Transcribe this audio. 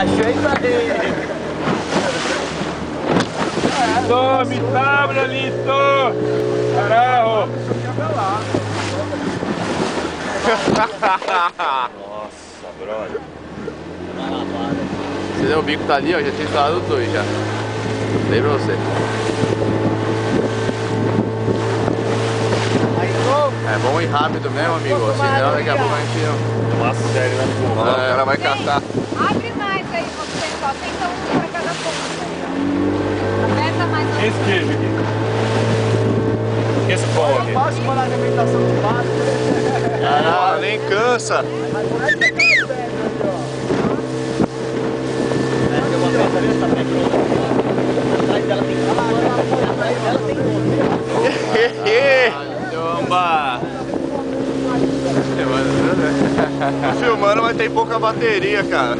Ajeita aí. Tome, tabla, listo! Carajo! Nossa, brother. Você deu o bico tá ali, ó, já tinha instalado os dois já. Dei pra você. É bom ir rápido mesmo, amigo, senão daqui a pouco a gente não... Uma série na porra. O cara vai catar. Abre mais aí, você só tenta um pra cada ponta aí, ó. Aperta mais um. Esse queijo aqui. Esse pão aqui. Fácil para a alimentação de base. Ah, nem cansa. Mas por aí você tá velho, ó. Tem uma peça ali, essa peça atrás dela tem atrás dela tem Caramba! Tô filmando, mas tem pouca bateria, cara.